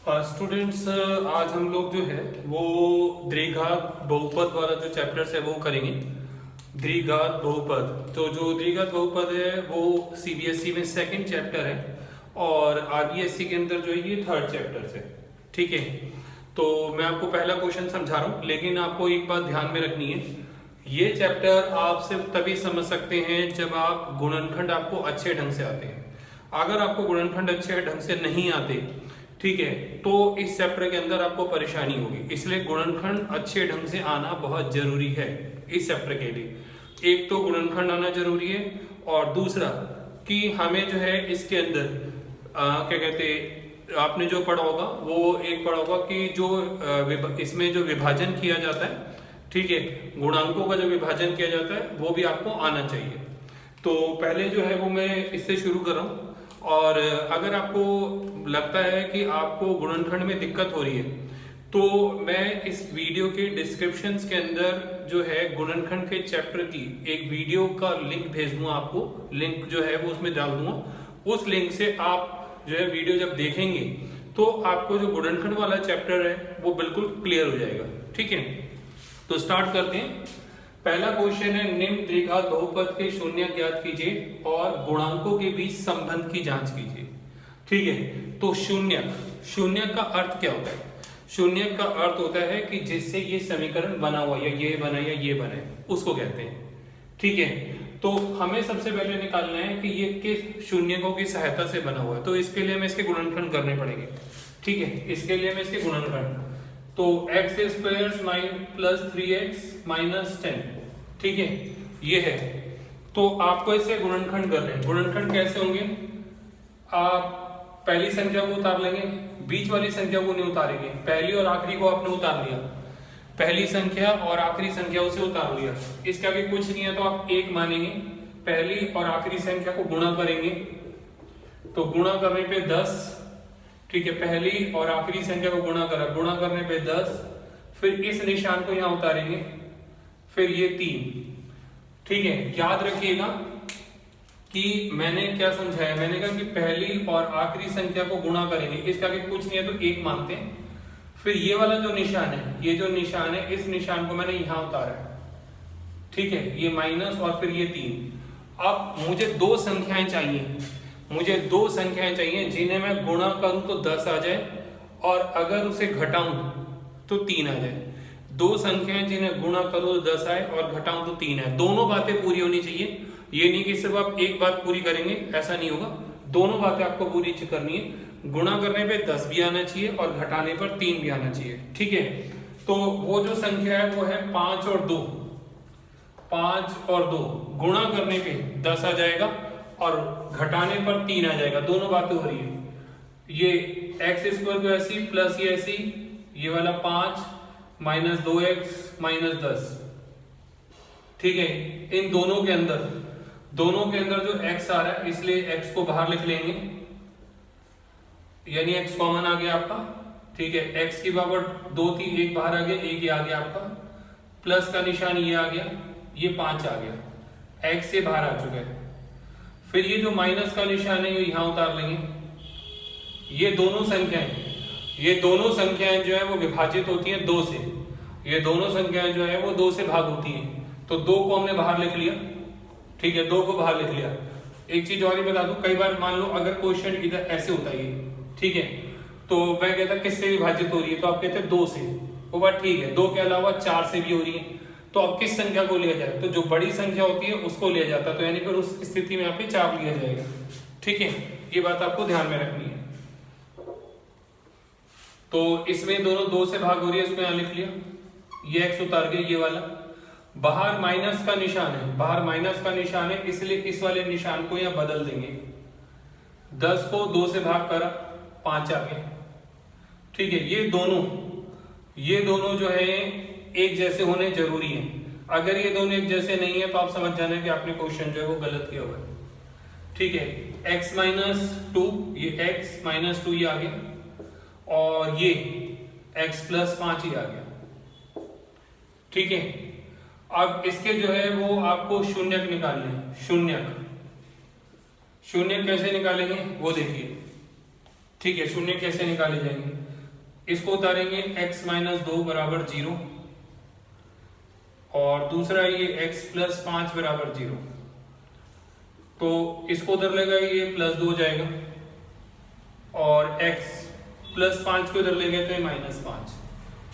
Students, आज हम लोग जो है वो द्विघात बहुपद वाला जो चैप्टर्स है वो करेंगे। द्विघात बहुपद, तो जो द्विघात बहुपद है वो सीबीएसई में सेकंड चैप्टर है और आरबीएसई के अंदर जो है ये थर्ड चैप्टर है। ठीक है, तो मैं आपको पहला क्वेश्चन समझा रहा हूँ, लेकिन आपको एक बात ध्यान में रखनी है, ये चैप्टर आप सिर्फ तभी समझ सकते हैं जब आप गुणनखंड आपको अच्छे ढंग से आते हैं। अगर आपको गुणनखंड अच्छे ढंग से नहीं आते, ठीक है, तो इस चैप्टर के अंदर आपको परेशानी होगी। इसलिए गुणनखंड अच्छे ढंग से आना बहुत जरूरी है इस चैप्टर के लिए। एक तो गुणनखंड आना जरूरी है और दूसरा कि हमें जो है इसके अंदर क्या कहते आपने जो पढ़ा होगा वो एक पढ़ा होगा कि जो इसमें जो विभाजन किया जाता है, ठीक है, गुणांकों का जो विभाजन किया जाता है वो भी आपको आना चाहिए। तो पहले जो है वो मैं इससे शुरू कर रहा हूँ और अगर आपको लगता है कि आपको गुणनखंड में दिक्कत हो रही है तो मैं इस वीडियो के डिस्क्रिप्शन के अंदर जो है गुणनखंड के चैप्टर की एक वीडियो का लिंक भेज दूंगा आपको। लिंक जो है वो उसमें डाल दूंगा। उस लिंक से आप जो है वीडियो जब देखेंगे तो आपको जो गुणनखंड वाला चैप्टर है वो बिल्कुल क्लियर हो जाएगा। ठीक है, तो स्टार्ट करते हैं। पहला क्वेश्चन है, निम्न द्विघात बहुपद के शून्य ज्ञात कीजिए और गुणांकों के बीच संबंध की जांच कीजिए। ठीक है, तो शून्य का अर्थ क्या होता है? शून्य का अर्थ होता है कि जिससे ये समीकरण बना हुआ या ये बना या ये बने, उसको कहते हैं। ठीक है, तो हमें सबसे पहले निकालना है कि ये किस शून्यकों की सहायता से बना हुआ है, तो इसके लिए हमें इसके गुणनखंड करने पड़ेंगे। ठीक है, इसके लिए हमें इसके गुणनखंड, तो x square plus 3x minus 10, ठीक है, ये है। तो आपको इसे गुणनखंड करना है। गुणनखंड कैसे होंगे? आप पहली संख्या को उतार लेंगे, बीच वाली संख्या को नहीं उतारेंगे। पहली और आखिरी को आपने उतार लिया, पहली संख्या और आखिरी संख्या उसे उतार लिया। इसका भी कुछ नहीं है तो आप एक मानेंगे, पहली और आखिरी संख्या को गुणा करेंगे, तो गुणा करने पे 10, ठीक है, पहली और आखिरी संख्या को गुणा करने पे 10, फिर इस निशान को यहां उतारेंगे, फिर ये 3। ठीक है, याद रखिएगा कि मैंने क्या समझाया, मैंने कहा कि पहली और आखिरी संख्या को गुणा करेंगे, इसका भी कुछ नहीं है तो एक मानते हैं। फिर ये वाला जो निशान है, ये जो निशान है, इस निशान को मैंने यहां उतारा है। ठीक है, ये माइनस और फिर ये 3। अब मुझे दो संख्याएं चाहिए जिन्हें मैं गुणा करूं तो 10 आ जाए और अगर उसे घटाऊं तो 3 आ जाए। दो संख्याएं जिन्हें गुणा करो तो 10 आए और घटाऊं तो 3 आए। दोनों बातें पूरी होनी चाहिए। ये नहीं कि सिर्फ आप एक बात पूरी करेंगे, ऐसा नहीं होगा। दोनों बातें आपको पूरी करनी है। गुणा करने पे 10 भी आना चाहिए और घटाने पर 3 भी आना चाहिए। ठीक है, तो वो जो संख्या है वो है 5 और 2। 5 और 2 गुणा करने पे 10 आ जाएगा और घटाने पर 3 आ जाएगा। दोनों बातें हो रही है। ये एक्स स्क्वायर को ऐसी प्लस ये ऐसी, ये वाला 5 माइनस 2x माइनस 10। ठीक है, इन दोनों के अंदर जो x आ रहा है इसलिए x को बाहर लिख लेंगे, यानी x कॉमन आ गया आपका। ठीक है, x की पावर 2 थी, एक बाहर आ गया, एक ये आ गया आपका, प्लस का निशान ये आ गया, ये 5 आ गया, x से बाहर आ चुका है। फिर ये जो माइनस का निशान है ये यहां उतार लेंगे। ये दोनों संख्याएं जो है वो विभाजित होती हैं 2 से। ये दोनों संख्याएं जो है वो 2 से भाग होती हैं, तो 2 को हमने बाहर लिख लिया। ठीक है, 2 को बाहर लिख लिया। एक चीज और ही बता दूं, कई बार मान लो अगर क्वेश्चन इधर ऐसे होता है, ठीक है, तो मैं कहता किससे विभाजित हो रही है, तो आप कहते हैं 2 से। वो बात ठीक है, 2 के अलावा 4 से भी हो रही है, तो अब किस संख्या को लिया जाए? तो जो बड़ी संख्या होती है उसको लिया जाता है, तो यानी फिर उस स्थिति में यहाँ पे 4 लिया जाएगा। ठीक है, ये बात आपको ध्यान में रखनी है। तो इसमें दोनों 2 से भाग हो रही है, इसको यहाँ लिख लिया, ये x उतार गया, ये वाला बाहर माइनस का निशान है, इसलिए इस वाले निशान को यहाँ बदल देंगे। 10 को 2 से भाग करा, 5 आ गया। ठीक है, ये दोनों जो है एक जैसे होने जरूरी है। अगर ये दोनों एक जैसे नहीं है तो आप समझ जाना कि आपने क्वेश्चन जो है वो गलत किया हुआ है। ठीक है, x माइनस 2, ये x माइनस 2 ये आ गया और ये x प्लस 5 ही आ गया। ठीक है, अब इसके जो है वो आपको शून्यक निकालने हैं। शून्यक कैसे निकालेंगे वो देखिए। ठीक है, शून्य कैसे निकाले जाएंगे? इसको उतारेंगे x माइनस 2 बराबर 0 और दूसरा ये x प्लस 5 बराबर 0। तो इसको उधर लेगा ये प्लस 2 जाएगा और x प्लस 5 को इधर ले गए तो ये माइनस 5।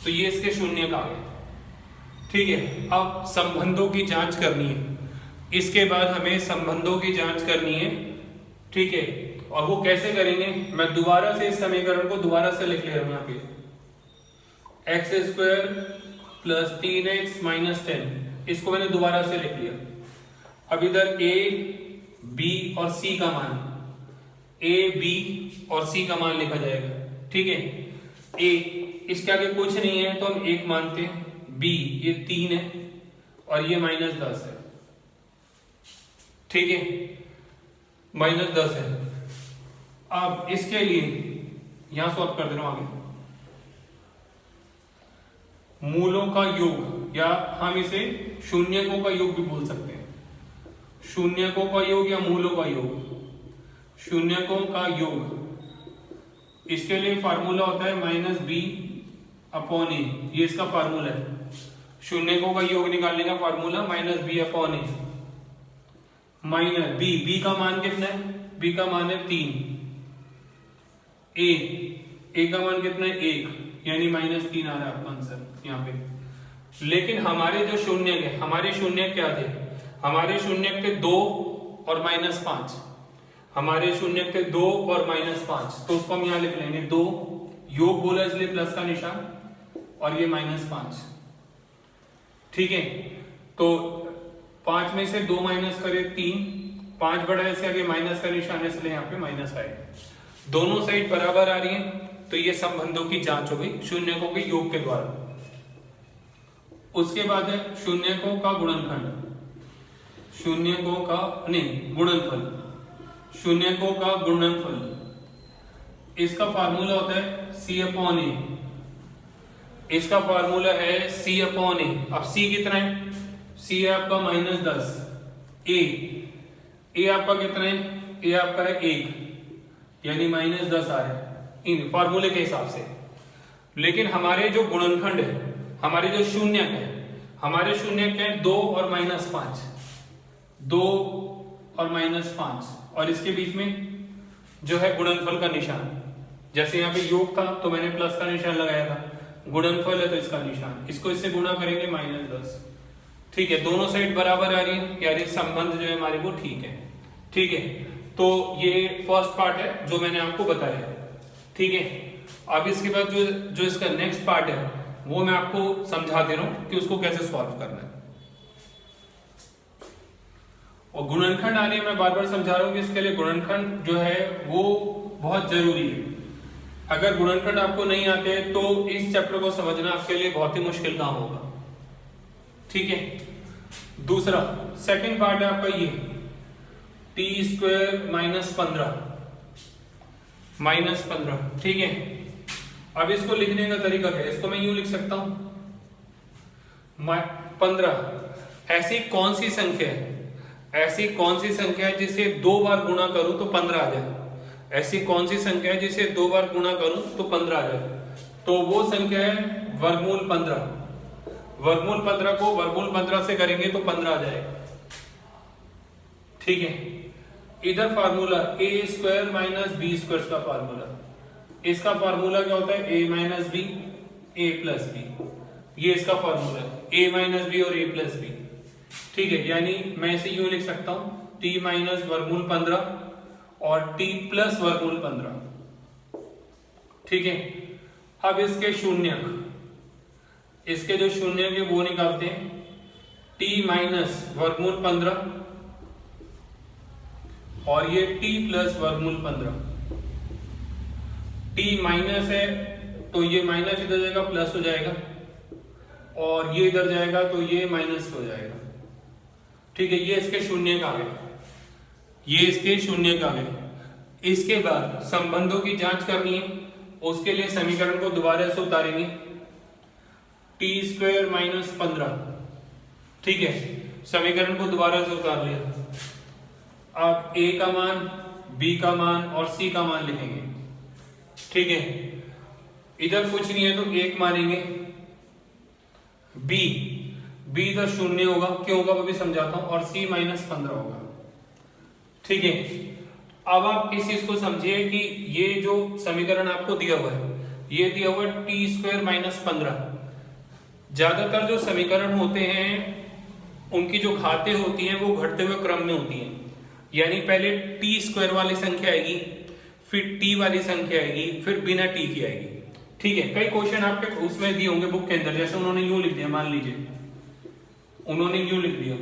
तो ये इसके शून्य का आ गए। ठीक है, अब संबंधों की जांच करनी है। इसके बाद हमें संबंधों की जांच करनी है। ठीक है, और वो कैसे करेंगे, मैं दोबारा से इस समीकरण को दोबारा से लिख ले रहा हूं यहाँ पे x square plus 3x minus 10, इसको मैंने दोबारा से लिख लिया। अब इधर a b और c का मान, a b और c का मान लिखा जाएगा। ठीक है, a इसके आगे कुछ नहीं है तो हम 1 मानते हैं, b ये 3 है और ये माइनस 10 है। ठीक है, माइनस 10 है। अब इसके लिए यहां सॉल्व कर दे रहा हूं आगे, मूलों का योग, या हम इसे शून्यकों का योग भी बोल सकते हैं। शून्यकों का योग या मूलों का योग। शून्यकों का योग, इसके लिए फार्मूला होता है माइनस बी अपॉन ए, ये इसका फार्मूला है। शून्यकों का योग निकालने का फार्मूला माइनस बी अपॉन ए, माइनस बी का मान कितना है, बी का मान है 3, ए का मान कितना है 1, यानी -3 आ रहा है आपका आंसर यहाँ पे। लेकिन हमारे जो शून्यक है, हमारे शून्यक क्या थे, हमारे शून्यक थे 2 और -5। हमारे शून्यक थे 2 और -5, तो उसको हम यहाँ लिख लेंगे 2, योग बोला इसलिए प्लस का निशान, और ये -5। ठीक है, तो 5 में से 2 माइनस करे 3, 5 बढ़ा इससे आगे माइनस का निशान है इसलिए यहाँ पे माइनस आएगा। दोनों साइड बराबर आ रही है, तो ये संबंधों की जांच हो गई शून्यकों के योग के द्वारा। उसके बाद है शून्यकों का गुणनखंड, शून्यकों का नहीं गुणनफल, शून्यकों का गुणनफल। इसका फार्मूला होता है c अपॉन ए, इसका फार्मूला है c अपॉन ए। अब c कितना है, c है आपका -10, a आपका कितना है, a आपका है 1, यानी -10 आ रहा है इन फार्मूले के हिसाब से। लेकिन हमारे जो गुणनखंड है, हमारे जो शून्यक है, हमारे शून्यक है 2 और -5, 2 और -5, और इसके बीच में जो है गुणनफल का निशान। जैसे यहाँ पे योग था तो मैंने प्लस का निशान लगाया था, गुणनफल है तो इसका निशान, इसको इससे गुणा करेंगे -10। ठीक है, दोनों साइड बराबर आ रही है, यानी संबंध जो है हमारे वो ठीक है। ठीक है, तो ये फर्स्ट पार्ट है जो मैंने आपको बताया। ठीक है, अब इसके बाद जो इसका नेक्स्ट पार्ट है वो मैं आपको समझा दे रहा हूं कि उसको कैसे सॉल्व करना है। और गुणनखंड आ रही है, मैं बार बार समझा रहा हूं कि इसके लिए गुणनखंड जो है वो बहुत जरूरी है। अगर गुणनखंड आपको नहीं आते तो इस चैप्टर को समझना आपके लिए बहुत ही मुश्किल काम होगा। ठीक है, दूसरा सेकंड पार्ट है आपका ये t² -15। ठीक है, अब इसको लिखने का तरीका क्या है, इसको मैं यूं लिख सकता हूं 15। ऐसी कौन सी संख्या है, ऐसी कौन सी संख्या है जिसे 2 बार गुणा करूं तो 15 आ जाए, ऐसी कौन सी संख्या है जिसे 2 बार गुणा करूं तो 15 आ जाए, तो वो संख्या है वर्गमूल 15। वर्गमूल 15 को वर्गमूल 15 से करेंगे तो 15 आ जाएगा। ठीक है, इधर फार्मूला a² - b² का फार्मूला, इसका फार्मूला क्या होता है a - b a + b, ये इसका फार्मूला है a - b और a + b। ठीक है, यानी मैं इसे यूं लिख सकता हूं t - वर्गमूल 15 और t + वर्गमूल 15। ठीक है, अब इसके शून्यक, इसके जो शून्यक है वो निकालते हैं, t - वर्गमूल 15 और ये t + वर्गमूल 15। t माइनस है तो ये माइनस इधर जाएगा प्लस हो जाएगा, और ये इधर जाएगा तो ये माइनस हो जाएगा। ठीक है, ये इसके शून्य का आ गए, ये इसके शून्य का आ गए। इसके बाद संबंधों की जांच करनी है, उसके लिए समीकरण को दोबारा से उतारेंगे t² - 15। ठीक है, समीकरण को दोबारा से उतार लिया। अब a का मान, b का मान और c का मान लिखेंगे। ठीक है, इधर कुछ नहीं है तो 1 मानेंगे। बी इधर 0 होगा, क्यों होगा वो भी समझाता हूं, और सी -15 होगा। ठीक है, अब आप इस चीज को समझिए कि ये जो समीकरण आपको दिया हुआ है, ये दिया हुआ है t² -15। ज्यादातर जो समीकरण होते हैं उनकी जो घातें होती हैं वो घटते हुए क्रम में होती हैं, यानी पहले t² वाली संख्या आएगी, फिर t वाली संख्या आएगी, फिर बिना t की आएगी। ठीक है, कई क्वेश्चन आपके उसमें दिए होंगे बुक के अंदर, जैसे उन्होंने यूं लिख दिया, मान लीजिए उन्होंने यूं लिख दिया,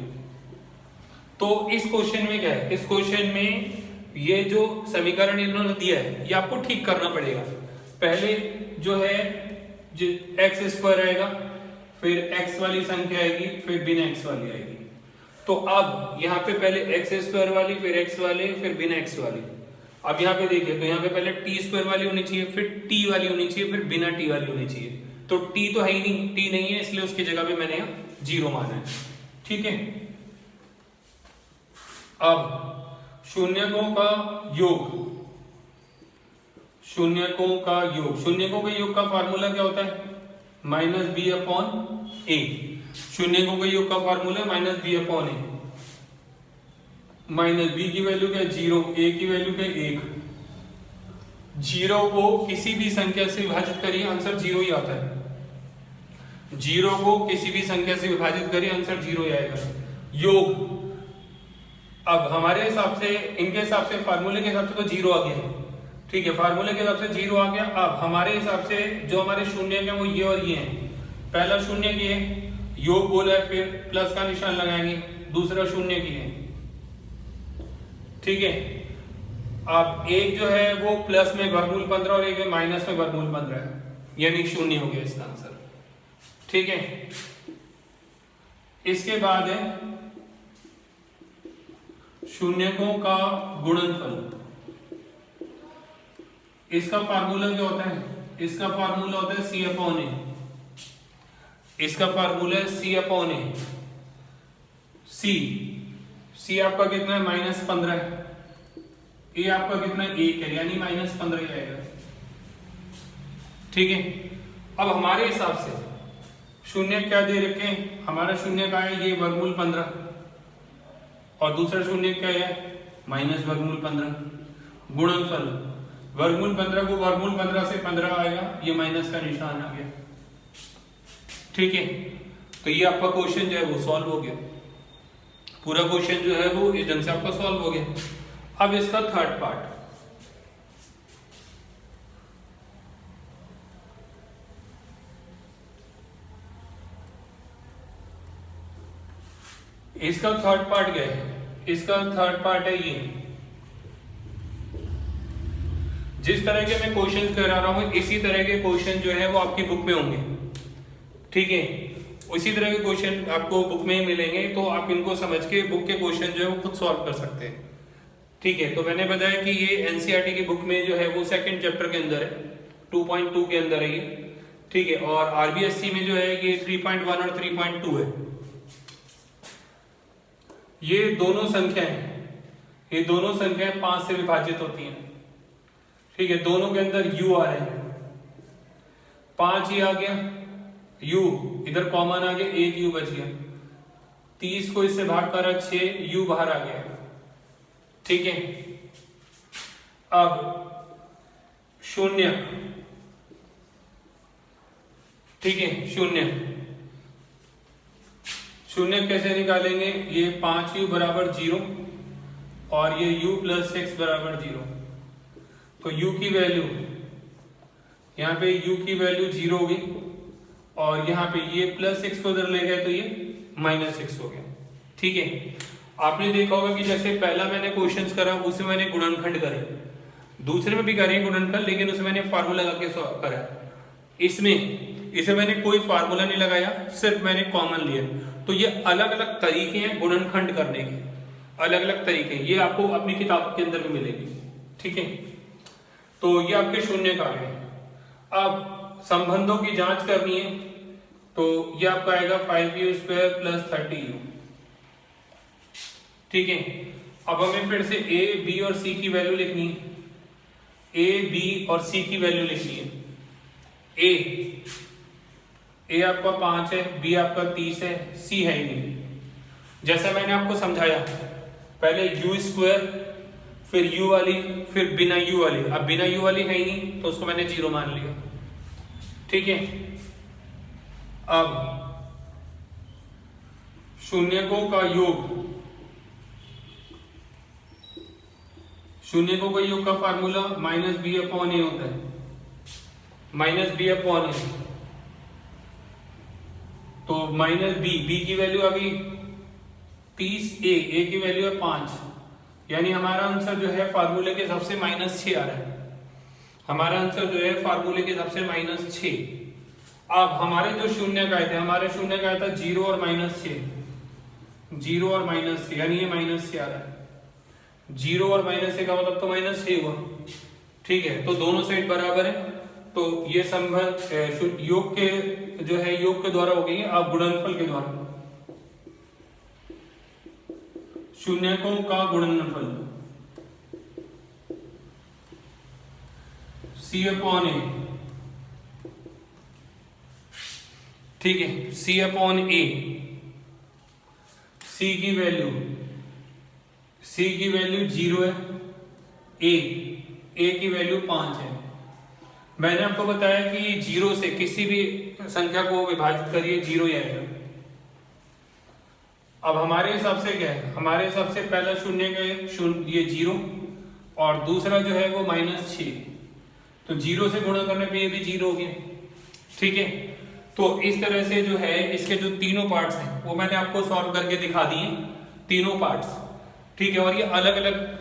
तो इस क्वेश्चन में क्या है, इस क्वेश्चन में ये जो समीकरण इन्होंने दिया है ये आपको ठीक करना पड़ेगा। पहले जो है x² आएगा, फिर x वाली संख्या आएगी, फिर बिना x वाली आएगी। तो अब यहाँ पे पहले x² वाली, फिर x वाले, फिर बिना x वाली। अब यहाँ पे देखिए, तो यहाँ पे पहले t² वाली होनी चाहिए, फिर t वाली होनी चाहिए, फिर बिना t वाली होनी चाहिए। तो t तो है ही नहीं, t नहीं है, इसलिए उसकी जगह पे मैंने यहाँ 0 माना है। ठीक है, अब शून्यकों का योग, शून्यकों का योग का फार्मूला क्या होता है, -b/a। शून्यकों के योग का फार्मूला -b/a। -b की वैल्यू क्या है 0, a की वैल्यू क्या है 1। 0 को किसी भी संख्या से विभाजित करिए, आंसर 0 ही आता है। 0 को किसी भी संख्या से विभाजित करिए, आंसर 0 ही आएगा। योग, अब हमारे हिसाब से, इनके हिसाब से, फार्मूले के हिसाब से तो 0 आ गया। ठीक है, फार्मूले के हिसाब से 0 आ गया। अब हमारे हिसाब से जो हमारे शून्य हैं वो ये और ये हैं। पहला शून्य की है, योग बोला है, फिर प्लस का निशान लगाएंगे, दूसरा शून्य की है। ठीक है, अब एक जो है वो प्लस में वर्गमूल 15 और एक माइनस में वर्गमूल 15 है, यानी 0 हो गया इसका आंसर। ठीक है, इसके बाद है शून्यकों का गुणनफल। इसका फार्मूला क्या होता है, इसका फार्मूला होता है c/a। इसका फार्मूला है c/a। c आपका कितना है, -15 है, a आपका कितना है 1 है, यानी -15 ही आएगा। ठीक है, अब हमारे हिसाब से शून्य क्या दे रखे हैं, हमारा शून्य का है ये वर्गमूल 15, और दूसरा शून्य क्या है -वर्गमूल 15। गुणनफल, वर्गमूल 15 को वर्गमूल 15 से 15 आएगा, ये माइनस का निशान आ गया। ठीक है, तो ये आपका क्वेश्चन जो है वो सॉल्व हो गया। पूरा क्वेश्चन जो है वो इस ढंग से आपका सॉल्व हो गया। अब इसका थर्ड पार्ट, इसका थर्ड पार्ट क्या है, इसका थर्ड पार्ट है ये, जिस तरह के मैं क्वेश्चन करा रहा हूं इसी तरह के क्वेश्चन जो है वो आपकी बुक में होंगे। ठीक है, उसी तरह के क्वेश्चन आपको बुक में ही मिलेंगे, तो आप इनको समझ के बुक के क्वेश्चन जो है वो खुद सॉल्व कर सकते हैं। ठीक है, तो मैंने बताया कि ये एनसीईआरटी की बुक में जो है वो सेकंड चैप्टर के अंदर है, 2.2 के अंदर है ये। ठीक है, और आरबीएससी में जो है ये 3.1 और 3.2 है। ये दोनों संख्याएं 5 से विभाजित होती हैं। ठीक है, दोनों के अंदर u आ रहे हैं, 5 ही आ गया, u इधर कॉमन आ गया, 1 u बच गया, 30 को इससे भाग करा 6 u बाहर आ गया। ठीक है, अब शून्य, ठीक है, शून्य कैसे निकालेंगे, ये 5u बराबर 0 और ये u + 6 बराबर 0। तो u की वैल्यू, यहाँ पे u की वैल्यू 0 होगी, और यहाँ पे ये +6 को उधर ले गए तो ये -6 हो गया। ठीक है, आपने देखा होगा कि जैसे पहला मैंने क्वेश्चंस करा उसमें मैंने गुणनखंड करे, दूसरे में भी करे गुणनखंड, लेकिन उसमें मैंने फार्मूला लगा के करा। इसे मैंने कोई फार्मूला नहीं लगाया, सिर्फ मैंने कॉमन लिया। तो ये अलग अलग तरीके हैं गुणनखंड करने के, अलग अलग तरीके, ये आपको अपनी किताब के अंदर भी मिलेगी। ठीक है, तो ये आपके शून्य का है। अब संबंधों की जांच करनी है, तो ये आपका आएगा 5u² + 30u। ठीक है, अब हमें फिर से a, b और c की वैल्यू लिखनी है, a, b और c की वैल्यू लिखनी है। ए आपका 5 है, बी आपका 30 है, सी है ही नहीं। जैसा मैंने आपको समझाया, पहले यू स्क्वायर, फिर यू वाली, फिर बिना यू वाली। अब बिना यू वाली है ही नहीं तो उसको मैंने 0 मान लिया। ठीक है, अब शून्यकों का योग, शून्यकों का योग का फार्मूला -b/a होता है, -b/a। तो -b की वैल्यू आ गई 30, a की वैल्यू है 5, यानी हमारा आंसर जो है फार्मूले के हिसाब से -6 आ रहा है। हमारा आंसर जो है फार्मूले के हिसाब से -6। अब हमारे जो शून्य का थे, हमारे शून्य का था 0 और -6, 0 और -6, यानी ये -6 आ रहा है। 0 और -6 का मतलब तो -6 हुआ। ठीक है, तो दोनों साइड बराबर है, तो ये संबंध योग के जो है योग के द्वारा हो गई है, अब गुणनफल के द्वारा। शून्यकों का गुणनफल C/A। ठीक है, C/A। C की वैल्यू 0 है, A की वैल्यू 5 है। मैंने आपको बताया कि 0 से किसी भी संख्या को विभाजित करिए, 0 ही आएगा। अब हमारे हिसाब से क्या है, हमारे हिसाब से पहला शून्य का ये 0 और दूसरा जो है वो -6, तो 0 से गुणा करने पे ये भी 0 हो गया। ठीक है, तो इस तरह से जो है इसके जो तीनों पार्ट्स हैं वो मैंने आपको सॉल्व करके दिखा दिए, तीनों पार्ट्स। ठीक है, और ये अलग अलग